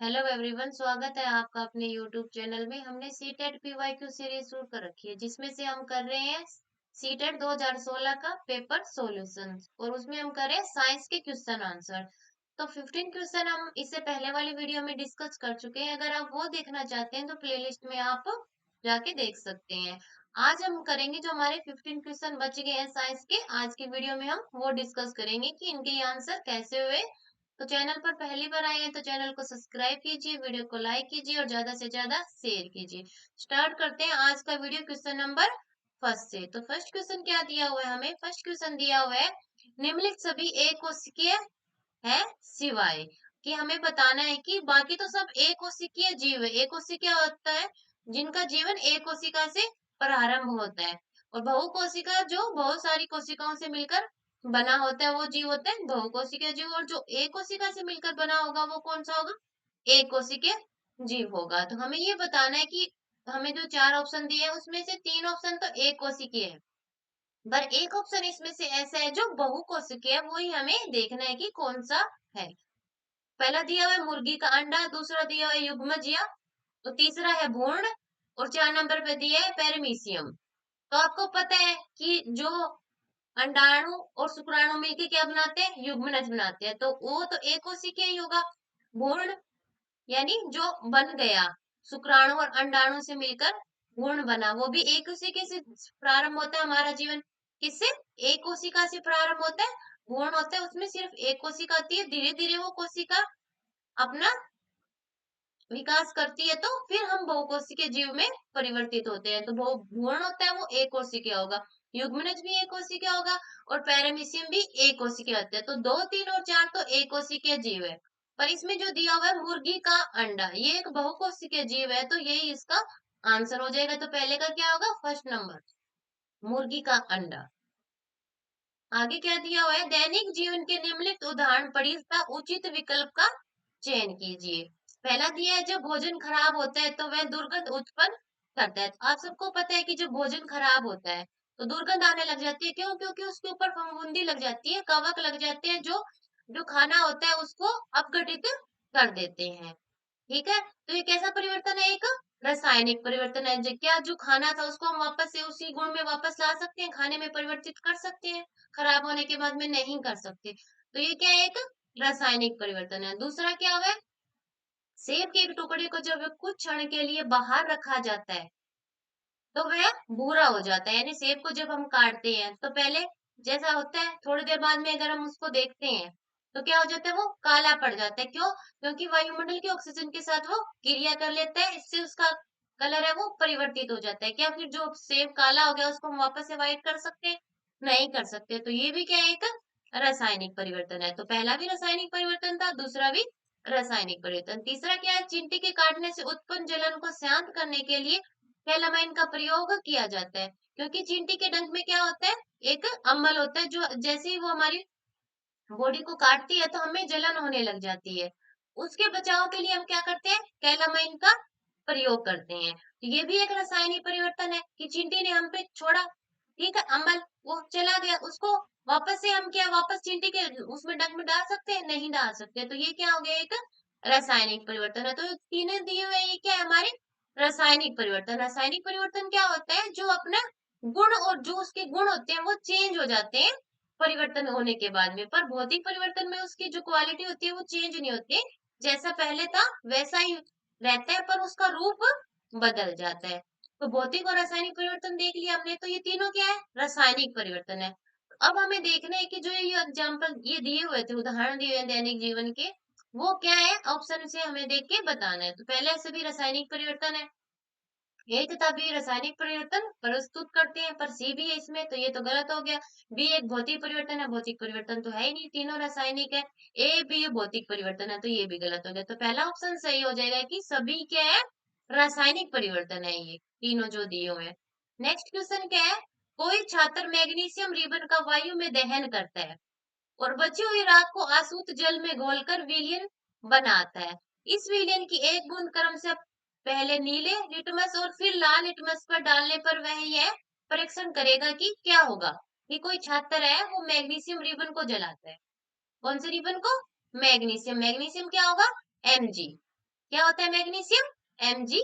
Hello everyone, स्वागत है आपका अपने यूट्यूब चैनल में। हमने सीटेट पीवाईक्यू सीरीज शुरू कर रखी है जिसमें से हम कर रहे हैं सीटेट 2016 का पेपर सॉल्यूशन और उसमें हम कर रहे हैं साइंस के क्वेश्चन आंसर। तो 15 क्वेश्चन हम इससे पहले वाली वीडियो में डिस्कस कर चुके हैं। अगर आप वो देखना चाहते हैं तो प्लेलिस्ट में आप जाके देख सकते हैं। आज हम करेंगे जो हमारे 15 क्वेश्चन बच गए हैं साइंस के, आज की वीडियो में हम वो डिस्कस करेंगे कि इनके आंसर कैसे हुए। तो चैनल पर पहली बार आए हैं तो चैनल को सब्सक्राइब कीजिए, वीडियो को लाइक कीजिए और ज्यादा से ज्यादा शेयर कीजिए। स्टार्ट करते हैं आज का वीडियो क्वेश्चन नंबर फर्स्ट से। तो फर्स्ट क्वेश्चन क्या दिया हुआ है हमें? फर्स्ट क्वेश्चन दिया हुआ है निम्नलिखित सभी एक है सिवाय, कि हमें बताना है कि बाकी तो सब एक कोशिकीय जीव है। एक कोशिकीय होता है जिनका जीवन एक कोशिका से प्रारंभ होता है, और बहुकोशिका जो बहुत सारी कोशिकाओं से मिलकर बना होता है वो जीव होता है बहुकोशिकीय जीव। और जो एक कोशिका से मिलकर बना होगा वो कौन सा होगा? एक कोशिकीय जीव होगा। तो हमें ये बताना है कि हमें जो चार ऑप्शन दिए हैं उसमें से तीन ऑप्शन तो एक कोशिकीय है, पर एक ऑप्शन इसमें से ऐसा है जो बहुकोशिकीय है। वही हमें देखना है कि कौन सा है। पहला दिया हुआ है मुर्गी का अंडा, दूसरा दिया हुआ है युग्मजीव, तो तीसरा है भ्रूण, और चार नंबर पे दिया है पेरमीसियम। तो आपको पता है कि जो अंडाणु और शुक्राणु मिलके क्या बनाते हैं? युग्मनज बनाते हैं। तो वो तो एक कोशिकीय ही होगा। भ्रूण यानी जो बन गया, शुक्राणु और अंडाणु से मिलकर भ्रूण बना, वो भी एक कोशिका से प्रारंभ होता है। हमारा जीवन किससे? एक कोशिका से प्रारंभ होता है। भ्रूण होता है उसमें सिर्फ एक कोशिका आती है, धीरे धीरे वो कोशिका अपना विकास करती है तो फिर हम बहुकोशिकीय जीव में परिवर्तित होते हैं। तो भ्रूण होता है वो एक कोशिकीय होगा, युग्मनज भी एक कोशिकीय होगा, और पैरामीशियम भी एक कोशिकीय होते हैं। तो दो, तीन और चार तो एक कोशिकीय जीव है। पर इसमें जो दिया हुआ है मुर्गी का अंडा, ये एक बहुकोशिकीय जीव है, तो यही इसका आंसर हो जाएगा। तो पहले का क्या होगा? फर्स्ट नंबर, मुर्गी का अंडा। आगे क्या दिया हुआ है? दैनिक जीवन के निम्नलिखित उदाहरण पढ़िए तथा उचित विकल्प का चयन कीजिए। पहला दिया है जब भोजन खराब होता है तो वह दुर्गंध उत्पन्न करता है। तो आप सबको पता है कि जब भोजन खराब होता है तो दुर्गंध आने लग जाती है। क्यों? क्योंकि उसके ऊपर फफूंदी लग जाती है, कवक लग जाते हैं, जो जो खाना होता है उसको अपघटित कर देते हैं। ठीक है, तो ये कैसा परिवर्तन है? एक रासायनिक परिवर्तन है। क्या जो खाना था उसको हम वापस से उसी गुण में वापस ला सकते हैं, खाने में परिवर्तित कर सकते हैं? खराब होने के बाद में नहीं कर सकते। तो ये क्या है? एक रासायनिक परिवर्तन है। दूसरा क्या हुआ है? सेब के एक टुकड़े को जब कुछ क्षण के लिए बाहर रखा जाता है तो वह भूरा हो जाता है। यानी सेब को जब हम काटते हैं तो पहले जैसा होता है, थोड़ी देर बाद में अगर हम उसको देखते हैं तो क्या हो जाता है? वो काला पड़ जाता है। क्यों? क्योंकि वायुमंडल के ऑक्सीजन के साथ वो क्रिया कर लेता है, इससे उसका कलर है वो परिवर्तित हो जाता है। क्या फिर जो सेब काला हो गया उसको हम वापस से व्हाइट कर सकते हैं? नहीं कर सकते। तो ये भी क्या है? एक रासायनिक परिवर्तन है। तो पहला भी रासायनिक परिवर्तन था, दूसरा भी रासायनिक परिवर्तन। तीसरा क्या है? चींटी के काटने से उत्पन्न जलन को शांत करने के लिए कैलामाइन का प्रयोग किया जाता है। क्योंकि चींटी के डंक में क्या होता है? एक अम्ल होता है, जो जैसे ही वो हमारी बॉडी को काटती है तो हमें जलन होने लग जाती है। उसके बचाव के लिए हम क्या करते हैं? कैलामाइन का प्रयोग करते हैं। तो ये भी एक रासायनिक परिवर्तन है कि चींटी ने हम पे छोड़ा, ठीक है, अम्ल, वो चला गया, उसको वापस से हम क्या वापस चींटी के उसमें डंक में डाल सकते हैं? नहीं डाल सकते। तो ये क्या हो गया? एक रासायनिक परिवर्तन है। तो तीनों दिए हुए ये क्या है? हमारे रासायनिक परिवर्तन। रासायनिक परिवर्तन क्या होता है? जो अपना गुण और जो उसके गुण होते हैं वो चेंज हो जाते हैं परिवर्तन होने के बाद में। पर भौतिक परिवर्तन में उसकी जो क्वालिटी होती है वो चेंज नहीं होती, जैसा पहले था वैसा ही रहता है, पर उसका रूप बदल जाता है। तो भौतिक और रासायनिक परिवर्तन देख लिया हमने। तो ये तीनों क्या है? रासायनिक परिवर्तन है। अब हमें देखना है कि जो ये एग्जाम्पल ये दिए हुए थे, उदाहरण दिए हुए हैं दैनिक जीवन के, वो क्या है? ऑप्शन से हमें देख के बताना है। तो पहले सभी रासायनिक परिवर्तन है, ए तथा बी रासायनिक परिवर्तन प्रस्तुत करते हैं, पर सी भी है इसमें, तो ये तो गलत हो गया। बी एक भौतिक परिवर्तन है, भौतिक परिवर्तन तो है ही नहीं, तीनों रासायनिक है। ए बी भौतिक परिवर्तन है, तो ये भी गलत हो गया। तो पहला ऑप्शन सही हो जाएगा कि सभी क्या है? रासायनिक परिवर्तन है, ये तीनों जो दिए हुए हैं। नेक्स्ट क्वेश्चन क्या है? कोई छात्र मैग्नीशियम रिबन का वायु में दहन करता है और बची हुई राख को आसूत जल में घोलकर विलयन बनाता है। इस विलयन की एक बूंद क्रम से पहले नीले लिटमस और फिर लाल लिटमस पर डालने पर वह यह परीक्षण करेगा कि क्या होगा। कि कोई छात्र है वो मैग्नीशियम रिबन को जलाता है। कौन से रिबन को? मैग्नीशियम। मैग्नीशियम क्या होगा? Mg। क्या होता है मैग्नीशियम? Mg।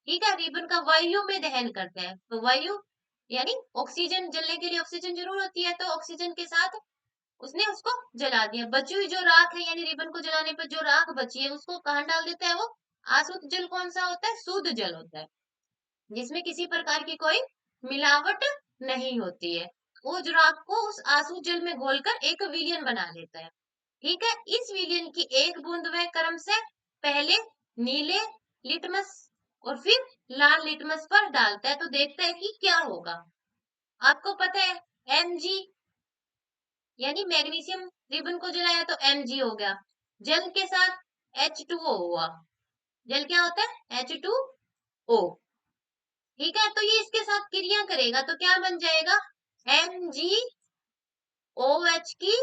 ठीक है, रिबन का वायु में दहन करता है, तो वायु यानी ऑक्सीजन, जलने के लिए ऑक्सीजन जरूर होती है, तो ऑक्सीजन के साथ उसने उसको जला दिया। बची हुई जो राख है यानी रिबन को जलाने पर जो राख बची है उसको कहाँ डाल देता है वो? अशुद्ध जल कौन सा होता है? शुद्ध जल होता है, जिसमें किसी प्रकार की कोई मिलावट नहीं होती है। वो जो राख को उस अशुद्ध जल में घोलकर एक विलियन बना देता है। ठीक है, इस विलियन की एक बूंद वह क्रम से पहले नीले लिटमस और फिर लाल लिटमस पर डालता है, तो देखता है कि क्या होगा। आपको पता है Mg यानी मैग्नीशियम रिबन को जलाया तो Mg हो गया, जल के साथ H2O हुआ। जल क्या होता है? H2O। ठीक है, तो ये इसके साथ क्रिया करेगा तो क्या बन जाएगा? MgOH की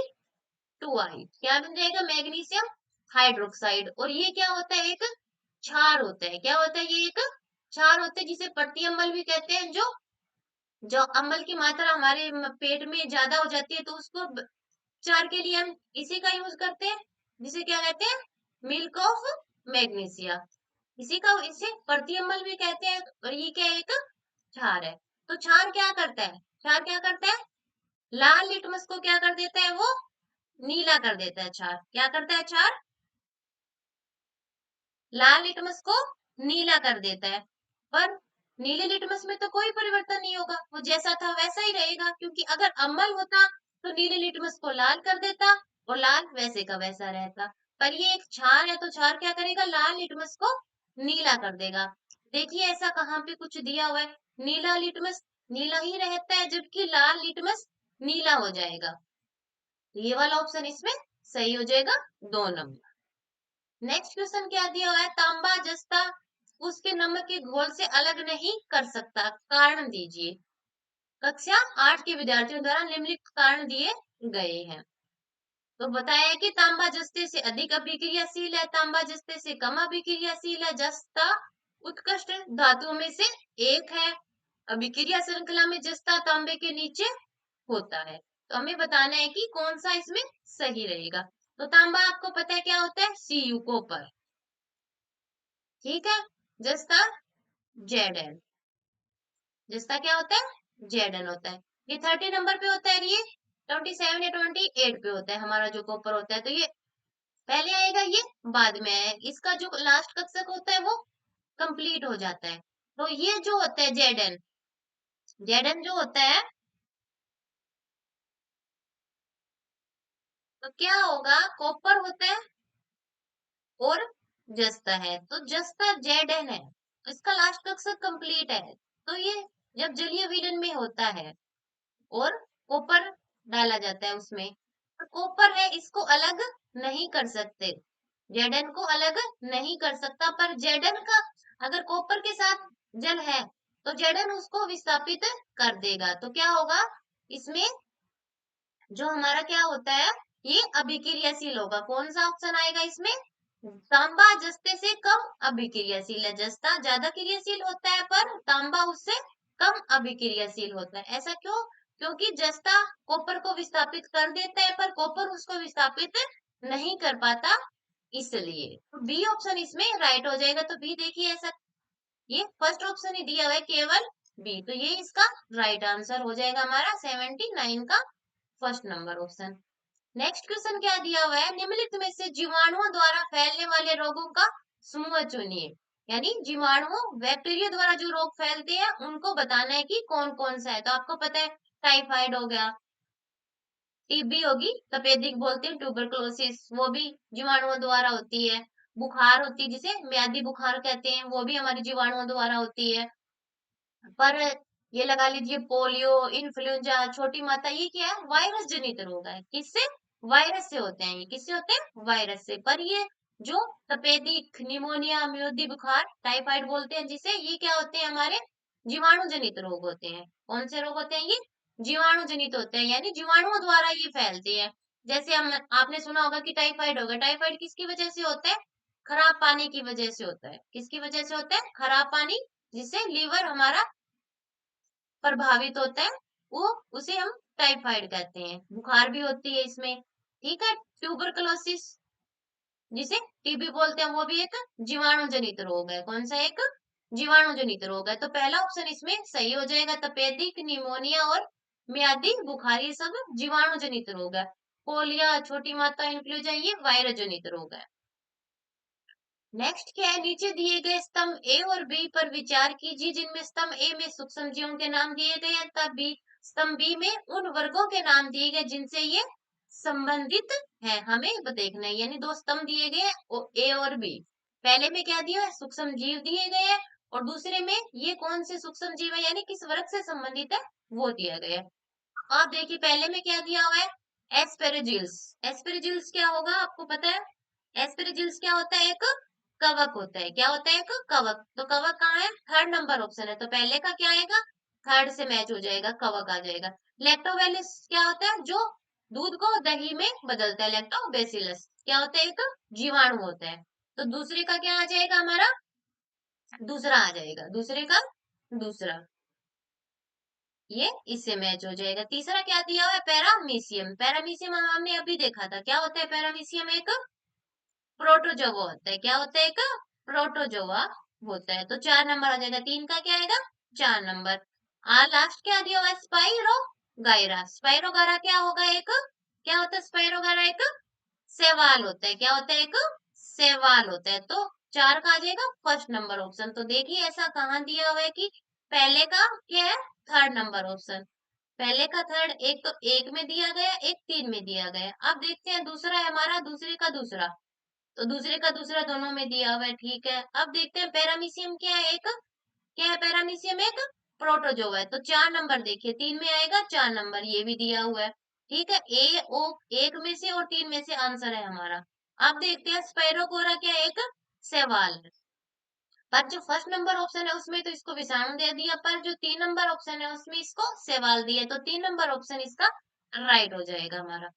2I। क्या बन जाएगा? Magnesium hydroxide. और ये क्या होता है? एक क्षार होता है। क्या होता है? ये एक क्षार होता है, जिसे प्रति अम्ल भी कहते हैं। जो जो अम्ल की मात्रा हमारे पेट में ज्यादा हो जाती है तो उसको क्षार के लिए हम इसी का यूज करते हैं, जिसे क्या कहते हैं? Milk of magnesia. इसी का इसे प्रति अम्ल भी कहते हैं। और ये क्या है? एक क्षार है। तो क्षार क्या करता है? क्षार क्या करता है? लाल लिटमस को क्या कर देता है? वो नीला कर देता है। क्षार क्या करता है? क्षार लाल लिटमस को नीला कर देता है। पर नीले लिटमस में तो कोई परिवर्तन नहीं होगा, वो जैसा था वैसा ही रहेगा, क्योंकि अगर अम्ल होता तो नीले लिटमस को लाल कर देता और लाल वैसे का वैसा रहता। पर ये एक क्षार है, तो क्षार क्या करेगा? लाल लिटमस को नीला कर देगा। देखिए ऐसा कहाँ पे कुछ दिया हुआ है? नीला लिटमस नीला ही रहता है, जबकि लाल लिटमस नीला हो जाएगा। ये वाला ऑप्शन इसमें सही हो जाएगा, 2 नंबर। नेक्स्ट क्वेश्चन क्या दिया हुआ है? तांबा जस्ता उसके नमक के घोल से अलग नहीं कर सकता, कारण दीजिए। कक्षा 8 के विद्यार्थियों द्वारा निम्नलिखित कारण दिए गए हैं। तो बताया है कि तांबा जस्ते से अधिक अभिक्रियाशील है, तांबा जस्ते से कम अभिक्रियाशील है। जस्ता उत्कृष्ट धातुओं में से एक है। अभिक्रिया श्रृंखला में जस्ता तांबे के नीचे होता है। तो हमें बताना है कि कौन सा इसमें सही रहेगा। तो तांबा आपको पता है क्या होता है? Cu copper. ठीक है, जस्ता Zn। जिसका क्या होता है? Zn होता है। ये 30 नंबर पे होता है, ये 27 या 28 पे होता है हमारा जो कॉपर होता है। तो ये पहले आएगा, ये बाद में आएगा। इसका जो लास्ट कक्षक होता है वो कंप्लीट हो जाता है। तो ये जो होता है Zn जो होता है, तो क्या होगा? कॉपर होता है और जस्ता है, तो जस्ता Zn है। इसका लास्ट कक्षक कंप्लीट है, तो ये जब जलीय विलयन में होता है और कॉपर डाला जाता है उसमें, तो कॉपर है इसको अलग नहीं कर सकते। Zn को अलग नहीं कर सकता, पर Zn का अगर कॉपर के साथ जल है तो Zn उसको विस्थापित कर देगा। तो क्या होगा इसमें? जो हमारा क्या होता है, ये अभिक्रियाशील होगा। कौन सा ऑप्शन आएगा इसमें? तांबा जस्ते से कम अभिक्रियाशील है। जस्ता ज्यादा क्रियाशील होता है पर तांबा उससे कम अभिक्रियाशील होता है। ऐसा क्यों? क्योंकि जस्ता कॉपर को विस्थापित कर देता है पर कॉपर उसको विस्थापित नहीं कर पाता, इसलिए। तो बी ऑप्शन इसमें राइट हो जाएगा। तो बी देखिए, ऐसा ये फर्स्ट ऑप्शन ही दिया हुआ है, केवल बी, तो ये इसका राइट आंसर हो जाएगा हमारा 79 का first number option. Next question क्या दिया हुआ है? निम्नलिखित में से जीवाणुओं द्वारा फैलने वाले रोगों का समूह चुनिए। यानी जीवाणुओं बैक्टीरिया द्वारा जो रोग फैलते हैं उनको बताना है कि कौन कौन सा है। तो आपको पता है टाइफाइड हो गया, टीबी होगी, तपेदिक बोलते हैं, ट्यूबरकुलोसिस वो भी जीवाणुओं द्वारा होती है। बुखार होती है जिसे म्यादी बुखार कहते हैं, वो भी हमारी जीवाणुओं द्वारा होती है। पर ये लगा लीजिए पोलियो, इन्फ्लुएंजा, छोटी माता, ये क्या है? वायरस जनित रोग है। किससे? वायरस से होते हैं। ये किससे होते हैं? वायरस से। पर ये जो तपेदिक, निमोनिया, म्यादी बुखार, टाइफाइड बोलते हैं जिसे, ये क्या होते हैं? हमारे जीवाणु जनित रोग होते हैं। कौन से रोग होते हैं? ये जीवाणु जनित होते हैं, यानी जीवाणुओं द्वारा ये फैलते हैं। जैसे हम आपने सुना होगा कि टाइफाइड होगा। टाइफाइड किसकी वजह से होता है? खराब पानी की वजह से होता है। किसकी वजह से होता है? खराब पानी, जिससे लीवर हमारा प्रभावित होता है, वो उसे हम टाइफाइड कहते हैं। बुखार भी होती है इसमें। ठीक है, ट्यूबरकुलोसिस जिसे टीबी बोलते हैं, वो भी एक जीवाणु जनित रोग है। कौन सा? एक जीवाणु जनित रोग है। तो पहला ऑप्शन इसमें सही हो जाएगा। तपेदिक, निमोनिया और मियादी बुखार ये सब जीवाणु जनित रोग है। पोलिया, छोटी माता इन्फ्लुएंजा ये वायरस जनित रोग है। नेक्स्ट क्या है? नीचे दिए गए स्तंभ ए और बी पर विचार कीजिए, जिनमें स्तंभ ए में सूक्ष्म जीवों के नाम दिए गए हैं, तब बी स्तंभ बी में उन वर्गों के नाम दिए गए जिनसे ये संबंधित है। हमें देखना है, यानी दो स्तंभ दिए गए ए और बी। पहले में क्या दिया है? सूक्ष्म जीव दिए गए हैं, और दूसरे में ये कौन से सूक्ष्म जीव है, यानी किस वर्ग से संबंधित है, वो दिया गया है। आप देखिए पहले में क्या दिया हुआ है? एस्पेरेजिल्स। एस्पेरेजिल्स क्या होगा आपको पता है? एस्पेरेजिल्स क्या होता है? एक कवक होता है। क्या होता है? एक कवक। तो कवक कहाँ है? थर्ड नंबर ऑप्शन है, तो पहले का क्या आएगा? थर्ड से मैच हो जाएगा, कवक आ जाएगा। लैक्टोबैसिलस क्या होता है? जो दूध को दही में बदलता है। लैक्टोबैसिलस क्या होता है? एक जीवाणु होता है। तो दूसरे का क्या आ जाएगा हमारा? दूसरा आ जाएगा। दूसरे का दूसरा, ये इससे मैच हो जाएगा। तीसरा क्या दिया हुआ है? पैरामीशियम। पैरामीशियम हमने अभी देखा था। क्या होता है पैरामीशियम? एक प्रोटोजोआ होता है। क्या होता है? एक प्रोटोजोआ होता है। तो 4 नंबर आ जाएगा। तीन का क्या आएगा? 4 नंबर। लास्ट क्या दिया हुआ है? स्पाइरो गायरा। स्पाइरो गायरा क्या होगा? एक क्या होता है? स्पाइरो गायरा एक सेवाल होता है। क्या होता है? एक सेवाल होता है। तो 4 का आ जाएगा फर्स्ट नंबर ऑप्शन। तो देखिए ऐसा कहाँ दिया हुआ है कि पहले का क्या है? Third number option. पहले का थर्ड, एक तो एक में दिया गया, एक तीन में दिया गया। अब देखते हैं दूसरा है हमारा, दूसरे का दूसरा। तो दूसरे का दूसरा दोनों में दिया हुआ है, ठीक है। अब देखते हैं पैरामीशियम क्या है? एक क्या है? पैरामीशियम एक प्रोटोजोआ है। तो 4 नंबर देखिए, तीन में आएगा 4 नंबर, ये भी दिया हुआ है, ठीक है। ए ओ एक में से और तीन में से आंसर है हमारा। अब देखते हैं स्पाइरोगोरा क्या है? एक शैवाल। पर जो फर्स्ट नंबर ऑप्शन है उसमें तो इसको विषाणु दे दिया, पर जो 3 नंबर ऑप्शन है उसमें इसको शैवाल दिया, तो 3 नंबर ऑप्शन इसका राइट हो जाएगा हमारा।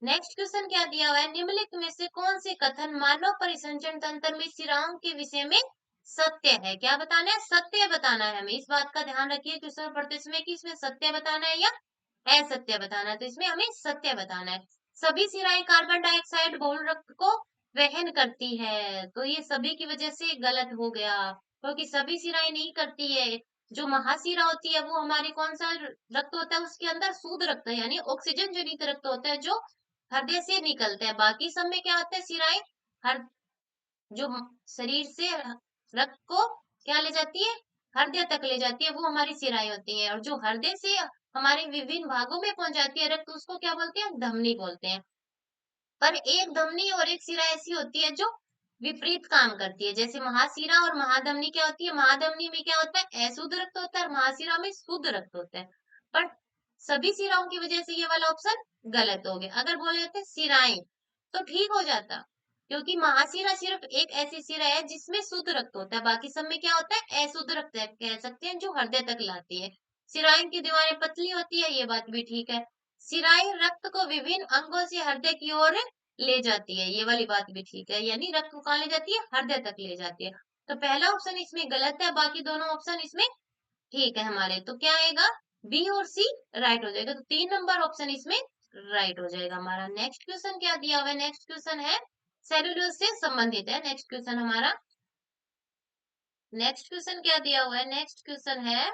नेक्स्ट क्वेश्चन क्या दिया हुआ है? निम्नलिखित में से कौन से कथन मानव परिसंचरण तंत्र में शिराओं के विषय में सत्य है? क्या बताना है? सत्य बताना है हमें। इस बात का ध्यान रखिए क्वेश्चन पढ़ते समय कि इसमें सत्य बताना है या असत्य बताना है। तो इसमें हमें सत्य बताना है। सभी शिराएं कार्बन डाइऑक्साइड बहुल रक्त को वहन करती है, तो ये सभी की वजह से गलत हो गया, क्योंकि सभी शिराएं नहीं करती है। जो महाशिरा होती है वो हमारी कौन सा रक्त होता है? उसके अंदर शुद्ध रक्त है, यानी ऑक्सीजन जनित रक्त होता है जो हृदय से निकलता है। बाकी सब में क्या होता है? शिराएं हर जो शरीर से रक्त को क्या ले जाती है? हृदय तक ले जाती है, वो हमारी शिराएं होती है। और जो हृदय से हमारे विभिन्न भागों में पहुंचाती है रक्त, उसको क्या बोलते हैं? धमनी बोलते हैं। पर एक धमनी और एक शिरा ऐसी होती है जो विपरीत काम करती है। जैसे महाशिरा और महाधमनी क्या होती है? महाधमनी में क्या होता है? अशुद्ध रक्त होता है, और महाशिरा में शुद्ध रक्त होता है। पर सभी शिराओं की वजह से ये वाला ऑप्शन गलत हो गया। अगर बोले जाते शिराएं तो ठीक हो जाता, क्योंकि महाशिरा सिर्फ एक ऐसी शिरा है जिसमें शुद्ध रक्त होता है, बाकी सब में क्या होता है? अशुद्ध रक्त है, कह सकते हैं, जो हृदय तक लाती है। शिराएं की दीवारें पतली होती है, ये बात भी ठीक है। शिराएं रक्त को विभिन्न अंगों से हृदय की ओर ले जाती है, ये वाली बात भी ठीक है, यानी रक्त को कहाँ ले जाती है? हृदय तक ले जाती है। तो पहला ऑप्शन इसमें गलत है, बाकी दोनों ऑप्शन इसमें ठीक है हमारे। तो क्या आएगा? बी और सी राइट हो जाएगा। तो 3 नंबर ऑप्शन इसमें राइट हो जाएगा हमारा। नेक्स्ट क्वेश्चन क्या दिया हुआ है? नेक्स्ट क्वेश्चन है सेलुलोज से संबंधित है नेक्स्ट क्वेश्चन हमारा। नेक्स्ट क्वेश्चन क्या दिया हुआ है? नेक्स्ट क्वेश्चन है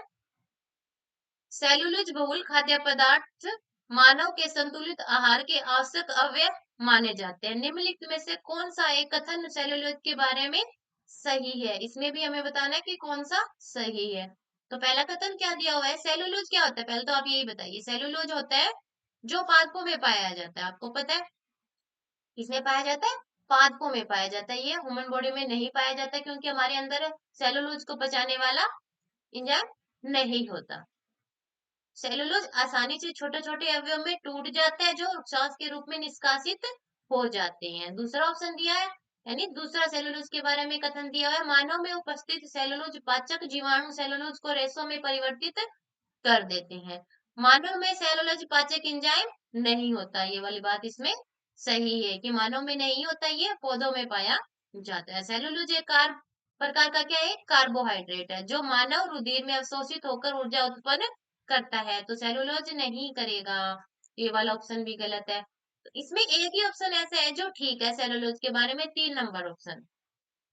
सेलुलोज बहुल खाद्य पदार्थ मानव के संतुलित आहार के आवश्यक अवयव माने जाते हैं। निम्नलिखित में से कौन सा एक कथन सेलुलोज के बारे में सही है? इसमें भी हमें बताना है कि कौन सा सही है। तो पहला कथन क्या दिया हुआ है? सेलुलोज क्या होता है? पहले तो आप यही बताइए। सेलुलोज होता है जो पादपों में पाया जाता है। आपको पता है किसमें पाया जाता है? पादपों में पाया जाता है। ये ह्यूमन बॉडी में नहीं पाया जाता, क्योंकि हमारे अंदर सेलुलोज को पचाने वाला एंजाइम नहीं होता। सेलुलोज आसानी से छोटे छोटे अवयव में टूट जाता है, जो श्वास के रूप में निष्कासित हो जाते हैं। दूसरा ऑप्शन दिया है, यानी दूसरा सेलुलोज के बारे में कथन दिया है, मानव में उपस्थित सेलुलोज पाचक जीवाणु सेलुलोज को रेशों में परिवर्तित कर देते हैं। मानव में सेलुलोज पाचक एंजाइम नहीं होता, ये वाली बात इसमें सही है कि मानव में नहीं होता, ये पौधों में पाया जाता है। सेलुलोज एक प्रकार का क्या है? कार्बोहाइड्रेट है, जो मानव रुधिर में अवशोषित होकर ऊर्जा उत्पन्न करता है। तो सेलुलोज नहीं करेगा, ये वाला ऑप्शन भी गलत है। तो इसमें एक ही ऑप्शन ऐसा है जो ठीक है सेलुलोज के बारे में, 3 नंबर ऑप्शन।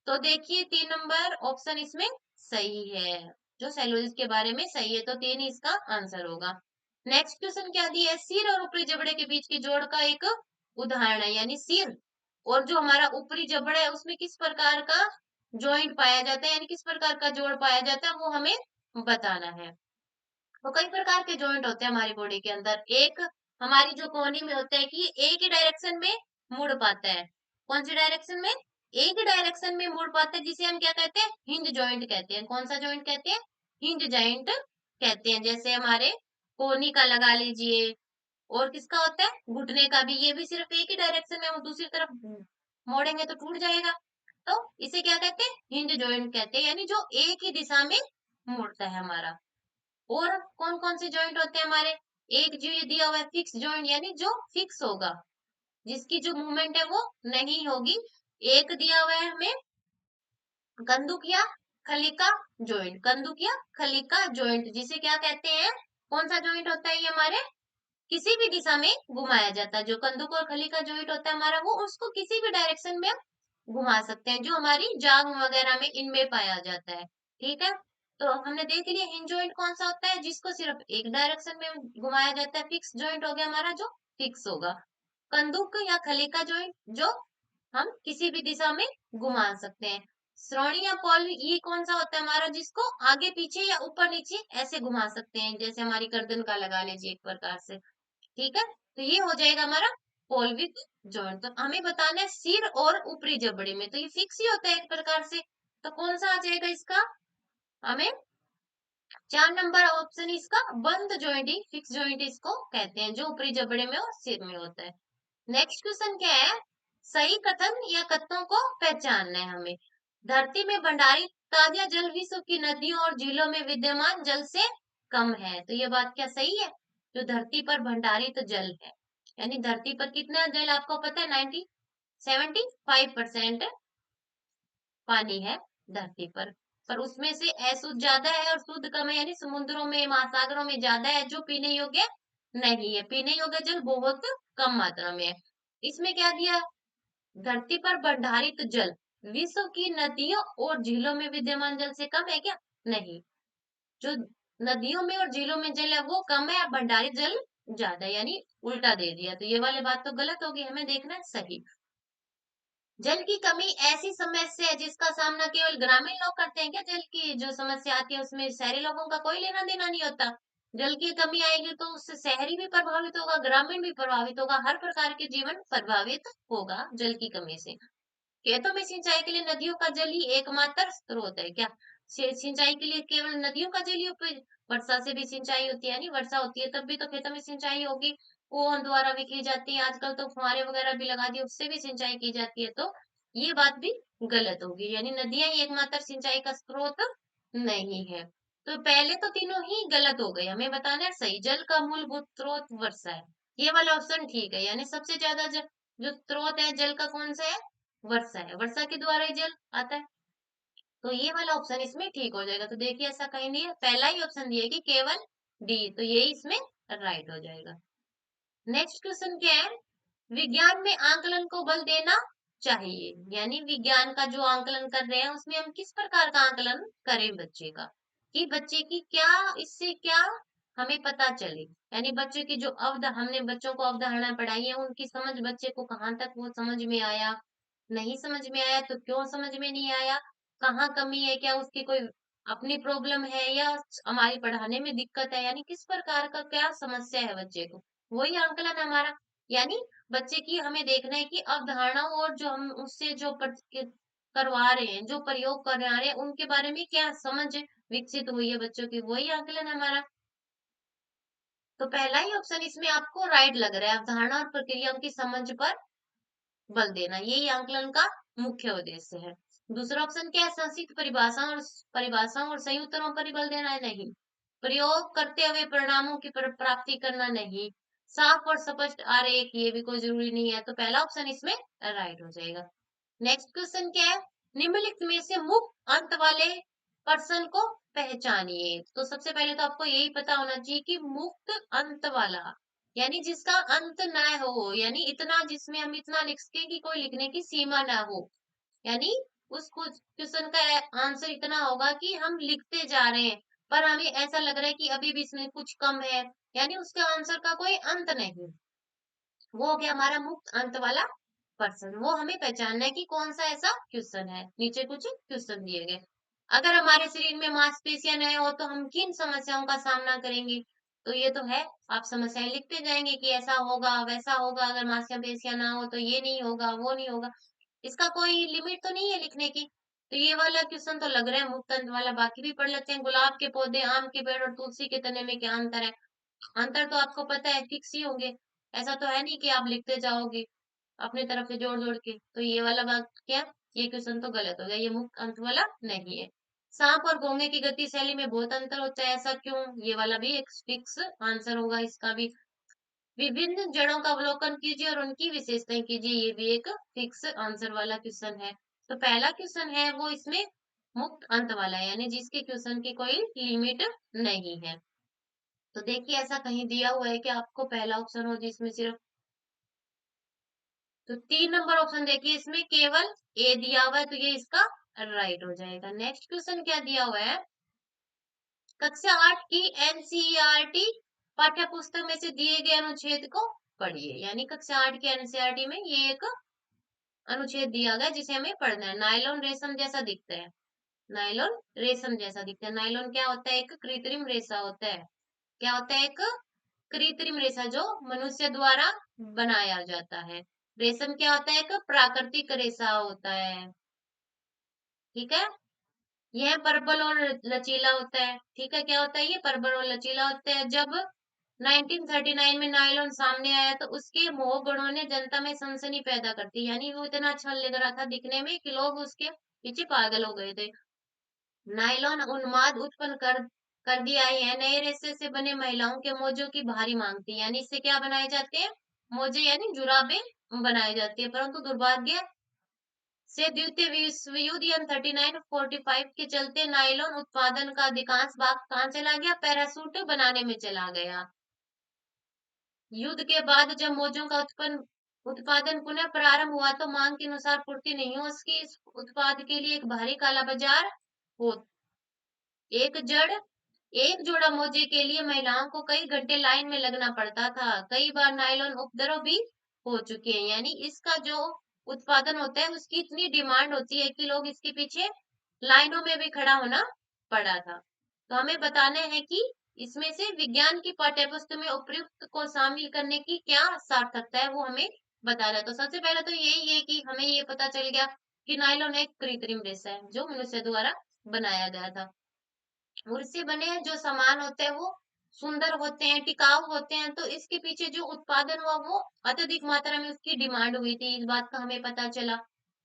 तो देखिए 3 नंबर ऑप्शन इसमें सही है, जो सेलुलोज के बारे में सही है, तो 3 ही इसका आंसर होगा। नेक्स्ट क्वेश्चन क्या दिया है, सिर और ऊपरी जबड़े के बीच की जोड़ का एक उदाहरण है, यानी सिर और जो हमारा ऊपरी जबड़ा है उसमें किस प्रकार का जॉइंट पाया जाता है, यानी किस प्रकार का जोड़ पाया जाता है, वो हमें बताना है। तो कई प्रकार के जॉइंट होते हैं हमारी बॉडी के अंदर। एक हमारी जो कोहनी में होता है कि एक ही डायरेक्शन में मुड़ पाता है। कौन सी डायरेक्शन में? एक ही डायरेक्शन में मुड़ पाता है, जिसे हम क्या कहते हैं, हिंज जॉइंट कहते हैं। कौन सा जॉइंट कहते हैं? हिंज जॉइंट कहते हैं। जैसे हमारे कोहनी का लगा लीजिए, और किसका होता है, घुटने का भी, ये भी सिर्फ एक ही डायरेक्शन में हम दूसरी तरफ मोड़ेंगे तो टूट जाएगा। तो इसे क्या कहते हैं, हिंज जॉइंट कहते हैं, यानी जो एक ही दिशा में मुड़ता है हमारा। और कौन कौन से जॉइंट होते हैं हमारे, एक जो ये दिया हुआ है फिक्स जॉइंट, यानी जो फिक्स होगा, जिसकी जो मूवमेंट है वो नहीं होगी। एक दिया हुआ है हमें कंदुक या खलिका जॉइंट, कंदुक या खलिका जॉइंट, जिसे क्या कहते हैं, कौन सा जॉइंट होता है ये हमारे, किसी भी दिशा में घुमाया जाता है। जो कंदुक और खलिका जॉइंट होता है हमारा, वो उसको किसी भी डायरेक्शन में हम घुमा सकते हैं, जो हमारी जांग वगैरह में इनमें पाया जाता है। ठीक है, तो हमने देख लिया हिंज जॉइंट कौन सा होता है, जिसको सिर्फ एक डायरेक्शन में घुमाया जाता है। फिक्स जॉइंट हो गया हमारा जो फिक्स होगा। कंदुक या खलिका जॉइंट जो हम किसी भी दिशा में घुमा सकते हैं। श्रोणी या पॉली ये कौन सा होता है हमारा, जिसको आगे पीछे या ऊपर नीचे ऐसे घुमा सकते हैं, जैसे हमारी गर्दन का लगा लीजिए एक प्रकार से। ठीक है, तो ये हो जाएगा हमारा पोल्विक जॉइंट। तो हमें बताना है सिर और ऊपरी जबड़े में, तो ये फिक्स ही होता है एक प्रकार से, तो कौन सा आ जाएगा इसका, हमें 4 नंबर ऑप्शन इसका बंद जॉइंट ही फिक्स जॉइंट इसको कहते हैं, जो ऊपरी जबड़े में और सिर में होता है। नेक्स्ट क्वेश्चन क्या है, सही कथन या कथनों को पहचानना है हमें। धरती में भंडारी ताजा जल विश्व की नदियों और झीलों में विद्यमान जल से कम है, तो ये बात क्या सही है? जो धरती पर भंडारित जल है, यानी धरती पर कितना जल आपको पता है, 75% पानी है धरती पर उसमें से अशुद्ध ज्यादा है और शुद्ध कम है, यानी समुद्रों में महासागरों में ज्यादा है, जो पीने योग्य नहीं है। पीने योग्य जल बहुत कम मात्रा में है। इसमें क्या दिया, धरती पर भंडारित जल विश्व की नदियों और झीलों में विद्यमान जल से कम है क्या? नहीं, जो नदियों में और झीलों में जल है वो कम है, भंडारित जल ज्यादा है, यानी उल्टा दे दिया। तो ये वाली बात तो गलत होगी, हमें देखना है सही। जल की कमी ऐसी समस्या है जिसका सामना केवल ग्रामीण लोग करते हैं क्या? जल की जो समस्या आती है उसमें शहरी लोगों का कोई लेना देना नहीं होता। जल की कमी आएगी तो उससे शहरी भी प्रभावित होगा, ग्रामीण भी प्रभावित होगा, हर प्रकार के जीवन प्रभावित होगा जल की कमी से। खेतों में सिंचाई के लिए नदियों का जल ही एकमात्र स्रोत है क्या? सिंचाई के लिए केवल नदियों का जल ही उपयोग, वर्षा से भी सिंचाई होती है, यानी वर्षा होती है तब भी तो खेतों में सिंचाई होगी। कुओं द्वारा भी की जाती है, आजकल तो फुहारे वगैरह भी लगा दिए, उससे भी सिंचाई की जाती है। तो ये बात भी गलत होगी, यानी नदियां ही एकमात्र सिंचाई का स्रोत नहीं है। तो पहले तो तीनों ही गलत हो गए, हमें बताना है सही। जल का मूलभूत स्रोत वर्षा है, ये वाला ऑप्शन ठीक है, यानी सबसे ज्यादा जो स्रोत है जल का कौन सा है, वर्षा है, वर्षा के द्वारा ही जल आता है। तो ये वाला ऑप्शन इसमें ठीक हो जाएगा। तो देखिए ऐसा कहीं नहीं है, पहला ही ऑप्शन दिया है कि केवल डी, तो यही इसमें राइट हो जाएगा। नेक्स्ट क्वेश्चन क्या है, विज्ञान में आंकलन को बल देना चाहिए, यानी विज्ञान का जो आंकलन कर रहे हैं उसमें हम किस प्रकार का आंकलन करें बच्चे का, कि बच्चे की क्या, इससे क्या हमें पता चले, यानी बच्चे की जो हमने बच्चों को अवधारणा पढ़ाई है उनकी समझ बच्चे को कहाँ तक वो समझ में आया, नहीं समझ में आया तो क्यों समझ में नहीं आया, कहाँ कमी है, क्या उसकी कोई अपनी प्रॉब्लम है या हमारी पढ़ाने में दिक्कत है, यानी किस प्रकार का क्या समस्या है बच्चे को, वही आंकलन है हमारा। यानी बच्चे की हमें देखना है कि अवधारणाओं और जो हम उससे जो करवा रहे हैं, जो प्रयोग कर रहे हैं, उनके बारे में क्या समझ विकसित हुई है बच्चों की, वही आकलन है हमारा। तो पहला ही ऑप्शन इसमें आपको राइट लग रहा है, अवधारणा और प्रक्रियाओं की समझ पर बल देना, यही आकलन का मुख्य उद्देश्य है। दूसरा ऑप्शन क्या है, संक्षिप्त परिभाषाओं और सही उत्तरों पर ही बल देना है, नहीं। प्रयोग करते हुए परिणामों की प्राप्ति करना, नहीं। साफ और स्पष्ट आरेख, ये भी कोई जरूरी नहीं है, तो पहला ऑप्शन इसमें राइट हो जाएगा। नेक्स्ट क्वेश्चन क्या है, निम्नलिखित में से मुक्त अंत वाले पर्सन को पहचानिए। तो सबसे पहले तो आपको यही पता होना चाहिए कि मुक्त अंत वाला यानी जिसका अंत ना हो, यानी इतना जिसमें हम इतना लिख सके कि कोई लिखने की सीमा ना हो। यानी उस क्वेश्चन का आंसर इतना होगा कि हम लिखते जा रहे हैं, पर हमें ऐसा लग रहा है कि अभी भी इसमें कुछ कम है, यानी उसके आंसर का कोई अंत नहीं। वो हो गया हमारा मुक्त अंत वाला पर्सन। वो हमें पहचानना है कि कौन सा ऐसा क्वेश्चन है। नीचे कुछ क्वेश्चन दिए गए। अगर हमारे शरीर में मांसपेशियां न हो तो हम किन समस्याओं का सामना करेंगे? तो ये तो है, आप समस्याएं लिखते जाएंगे कि ऐसा होगा वैसा होगा, अगर मांसपेशियां ना हो तो ये नहीं होगा वो नहीं होगा। इसका कोई लिमिट तो नहीं है लिखने की। तो ये वाला क्वेश्चन तो लग रहा है मुक्त अंत वाला। बाकी भी पढ़ लेते हैं। गुलाब के पौधे, आम के पेड़ और तुलसी के तने में क्या अंतर है? अंतर तो आपको पता है, फिक्स ही होंगे। ऐसा तो है नहीं कि आप लिखते जाओगे अपनी तरफ से जोड़ जोड़ के। तो ये वाला बात क्या, ये क्वेश्चन तो गलत हो गया, ये मुक्त अंत वाला नहीं है। सांप और घोंगे की गति शैली में बहुत अंतर होता है, ऐसा क्यों? ये वाला भी एक फिक्स आंसर होगा इसका भी। विभिन्न जड़ों का अवलोकन कीजिए और उनकी विशेषताएं कीजिए, ये भी एक फिक्स आंसर वाला क्वेश्चन है। तो पहला क्वेश्चन है वो इसमें मुक्त अंत वाला है, यानी जिसके क्वेश्चन की कोई लिमिट नहीं है। तो देखिए ऐसा कहीं दिया हुआ है कि आपको पहला ऑप्शन हो जिसमें सिर्फ, तो 3 नंबर ऑप्शन देखिए इसमें केवल ए दिया हुआ है, तो ये इसका राइट हो जाएगा। नेक्स्ट क्वेश्चन क्या दिया हुआ है? कक्षा 8 की एनसीईआरटी पाठ्य पुस्तक में से दिए गए अनुच्छेद को पढ़िए। यानी कक्षा 8 की एनसीईआरटी में ये एक अनुच्छेद दिया गया जिसे हमें पढ़ना है। नायलॉन रेशम जैसा दिखता है। नायलॉन रेशम जैसा दिखता है। नायलॉन क्या होता है? एक कृत्रिम रेशा होता है। क्या होता है? एक कृत्रिम रेशा जो मनुष्य द्वारा बनाया जाता है। रेशम क्या होता है? एक प्राकृतिक रेशा होता है। ठीक है। यह परबल और लचीला होता है। ठीक है, क्या होता है? ये परबल और लचीला होता है। जब 1939 में नायलॉन सामने आया तो उसके मोह गुणों ने जनता में सनसनी पैदा कर दी। यानी वो इतना अच्छा लग रहा था दिखने में कि लोग उसके पीछे पागल हो गए थे। नायलॉन उन्माद उत्पन्न कर दिया है। नए रेशे से बने महिलाओं के मोजों की भारी मांग थी। यानी इससे क्या बनाए जाते हैं? मोजे यानी जुराबे बनाए जाती है। परंतु दुर्भाग्य से द्वितीय विश्व युद्ध या 39-45 के चलते नायलॉन उत्पादन का अधिकांश भाग कहाँ चला गया? पैराशूट बनाने में चला गया। युद्ध के बाद जब मोजों का उत्पादन पुनः प्रारंभ हुआ तो मांग के अनुसार पूर्ति नहीं हो सकी। इस उत्पाद के लिए एक भारी काला बाजार हो। एक जड़ एक जोड़ा मोजे के लिए महिलाओं को कई घंटे लाइन में लगना पड़ता था। कई बार नायलॉन उपद्रव भी हो चुके हैं। यानी इसका जो उत्पादन होता है उसकी इतनी डिमांड होती है कि लोग इसके पीछे लाइनों में भी खड़ा होना पड़ा था। तो हमें बताना है कि इसमें से विज्ञान की पाठ्यपुस्तक में उपयुक्त को शामिल करने की क्या सार्थकता है, वो हमें बताना है। तो सबसे पहले तो यही है कि हमें ये पता चल गया कि नायलॉन एक कृत्रिम रेशा है जो मनुष्य द्वारा बनाया गया था। और इससे बने जो सामान होते हैं वो सुंदर होते हैं, टिकाऊ होते हैं। तो इसके पीछे जो उत्पादन हुआ वो अत्यधिक मात्रा में उसकी डिमांड हुई थी, इस बात का हमें पता चला।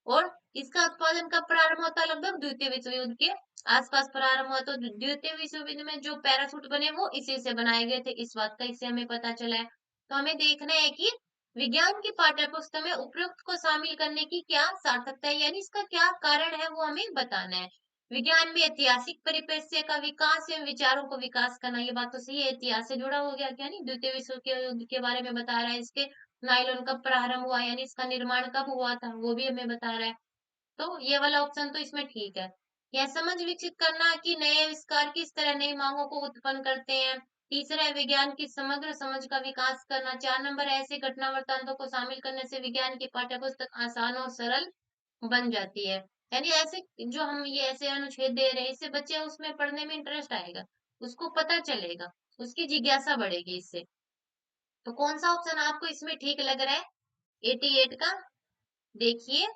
और इसका उत्पादन कब प्रारंभ होता है? लगभग द्वितीय विश्व युद्ध के आसपास प्रारंभ हुआ। तो द्वितीय विश्व युद्ध में जो पैराशूट बने वो इसी से बनाए गए थे, इस बात का इससे हमें पता चला है। तो हमें देखना है कि विज्ञान की पाठ्य पुस्तक में उपयुक्त को शामिल करने की क्या सार्थकता है, यानी इसका क्या कारण है वो हमें बताना है। विज्ञान में ऐतिहासिक परिप्रेक्ष्य का विकास एवं विचारों को विकास करना, ये बात तो सही है, इतिहास से जुड़ा हो गया। यानी द्वितीय विश्व के युद्ध के बारे में बता रहा है। इसके नायलॉन कब प्रारंभ हुआ, यानी इसका निर्माण कब हुआ था, वो भी हमें बता रहा है। तो ये वाला ऑप्शन तो इसमें ठीक है। यह समझ विकसित करना कि नए आविष्कार किस तरह नई मांगों को उत्पन्न करते हैं। तीसरा है विज्ञान की समग्र समझ का विकास करना। 4 नंबर है ऐसे घटना वृत्तांतों को शामिल करने से विज्ञान की पाठ्यपुस्तक आसान और सरल बन जाती है। यानी ऐसे जो हम ये ऐसे अनुच्छेद दे रहे हैं इससे बच्चे उसमें पढ़ने में इंटरेस्ट आएगा, उसको पता चलेगा, उसकी जिज्ञासा बढ़ेगी इससे। तो कौन सा ऑप्शन आपको इसमें ठीक लग रहा है 88 का? देखिए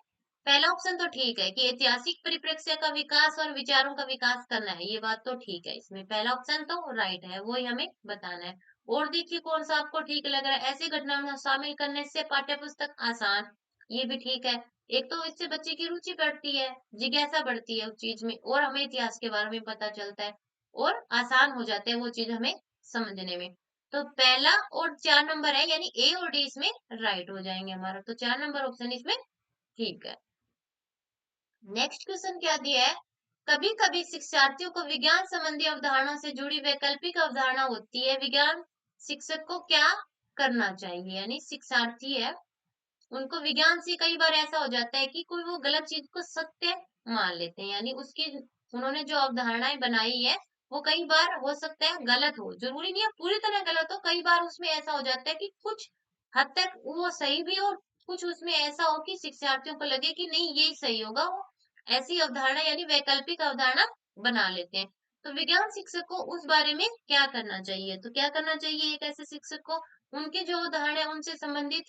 पहला ऑप्शन तो ठीक है कि ऐतिहासिक परिप्रेक्ष्य का विकास और विचारों का विकास करना है, ये बात तो ठीक है। इसमें पहला ऑप्शन तो राइट है, वो ही हमें बताना है। और देखिए कौन सा आपको ठीक लग रहा है, ऐसी घटनाओं में शामिल करने से पाठ्यपुस्तक आसान, ये भी ठीक है। एक तो इससे बच्चे की रुचि बढ़ती है, जिज्ञासा बढ़ती है उस चीज में, और हमें इतिहास के बारे में पता चलता है, और आसान हो जाते हैं वो चीज हमें समझने में। तो पहला और 4 नंबर है, यानी ए और डी इसमें राइट हो जाएंगे हमारा। तो 4 नंबर ऑप्शन इसमें ठीक है। नेक्स्ट क्वेश्चन क्या दिया है? कभी कभी शिक्षार्थियों को विज्ञान संबंधी अवधारणाओं से जुड़ी वैकल्पिक अवधारणा होती है। विज्ञान शिक्षक को क्या करना चाहिए। यानी शिक्षार्थी है, उनको विज्ञान से कई बार ऐसा हो जाता है कि कोई वो गलत चीज को सत्य मान लेते हैं, यानी उसकी उन्होंने जो अवधारणाएं बनाई है वो कई बार हो सकता है गलत हो, जरूरी नहीं है पूरी तरह गलत हो, कई बार उसमें ऐसा हो जाता है कि कुछ हद तक वो सही भी हो, कुछ उसमें ऐसा हो कि शिक्षार्थियों को लगे कि नहीं यही सही होगा, वो ऐसी अवधारणा यानी वैकल्पिक अवधारणा बना लेते हैं। तो विज्ञान शिक्षक को उस बारे में क्या करना चाहिए? तो क्या करना चाहिए एक ऐसे शिक्षक को? उनके जो उदाहरण है उनसे संबंधित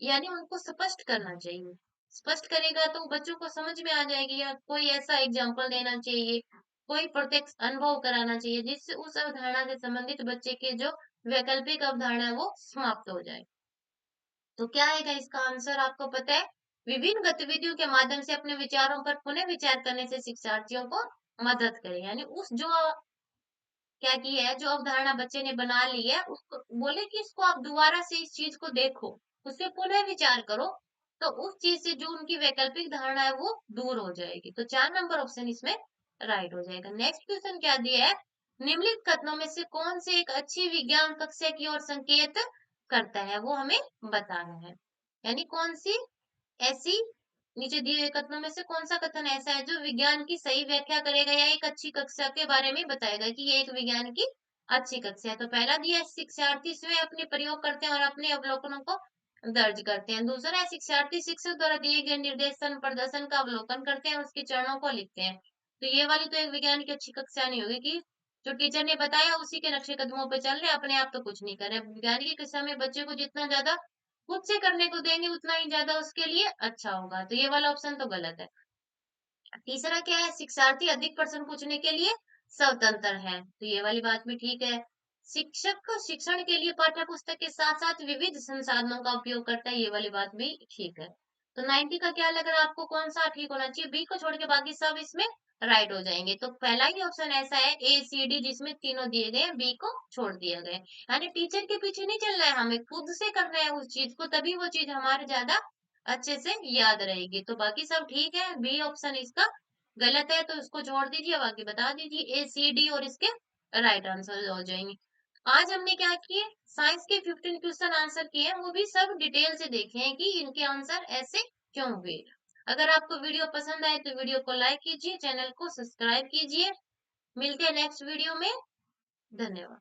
यानी उनको स्पष्ट करना चाहिए। स्पष्ट करेगा तो बच्चों को समझ में आ जाएगी, या कोई ऐसा एग्जाम्पल देना चाहिए, कोई प्रत्यक्ष अनुभव कराना चाहिए जिससे उस अवधारणा से संबंधित बच्चे के जो वैकल्पिक अवधारणा है वो समाप्त हो जाए। तो क्या आएगा इसका आंसर आपको पता है? विभिन्न गतिविधियों के माध्यम से अपने विचारों पर पुनः विचार करने से शिक्षार्थियों को मदद करें, यानी उस जो क्या की है, जो अवधारणा बच्चे ने बना ली है उसको बोले कि इसको आप दोबारा से इस चीज को देखो, उससे पुनः विचार करो, तो उस चीज से जो उनकी वैकल्पिक धारणा है वो दूर हो जाएगी। तो 4 नंबर ऑप्शन इसमें राइट हो जाएगा। नेक्स्ट क्वेश्चन क्या दिया है? निम्नलिखित कथनों में से कौन से एक अच्छी विज्ञान कक्षा की ओर संकेत करता है, वो हमें बताना है। यानी कौन सी ऐसी नीचे दिए हुए कथनों में से कौन सा कथन ऐसा है जो विज्ञान की सही व्याख्या करेगा या एक अच्छी कक्षा के बारे में बताएगा कि ये एक विज्ञान की अच्छी कक्षा है? तो पहला दिया है शिक्षार्थी स्वयं अपने प्रयोग करते हैं और अपने अवलोकनों को दर्ज करते हैं। दूसरा है शिक्षार्थी शिक्षक द्वारा दिए गए निर्देशन प्रदर्शन का अवलोकन करते हैं, उसके चरणों को लिखते हैं। तो ये वाली तो एक विज्ञान की अच्छी कक्षा नहीं होगी कि जो टीचर ने बताया उसी के नक्शे कदमों पे चल रहे हैं, अपने आप तो कुछ नहीं कर रहे। विज्ञान की कक्षा में बच्चे को जितना ज्यादा खुद से करने को देंगे उतना ही ज्यादा उसके लिए अच्छा होगा। तो ये वाला ऑप्शन तो गलत है। तीसरा क्या है? शिक्षार्थी अधिक प्रश्न पूछने के लिए स्वतंत्र है, तो ये वाली बात भी ठीक है। शिक्षक को शिक्षण के लिए पाठ्य पुस्तक के साथ साथ विविध संसाधनों का उपयोग करता है, ये वाली बात भी ठीक है। तो 90 का क्या लग रहा है आपको, कौन सा ठीक होना चाहिए? बी को छोड़ के बाकी सब इसमें राइट हो जाएंगे। तो पहला ही ऑप्शन ऐसा है ए सी डी जिसमें तीनों दिए गए हैं, बी को छोड़ दिया गया है। यानी टीचर के पीछे नहीं चलना है, हमें खुद से करना है उस चीज को, तभी वो चीज हमारे ज्यादा अच्छे से याद रहेगी। तो बाकी सब ठीक है, बी ऑप्शन इसका गलत है तो इसको छोड़ दीजिए, बाकी बता दीजिए ए सी डी और इसके राइट आंसर हो जाएंगे। आज हमने क्या किए, साइंस के 15 क्वेश्चन आंसर किए हैं, वो भी सब डिटेल से देखे हैं कि इनके आंसर ऐसे क्यों हुए। अगर आपको वीडियो पसंद आए तो वीडियो को लाइक कीजिए, चैनल को सब्सक्राइब कीजिए। मिलते हैं नेक्स्ट वीडियो में। धन्यवाद।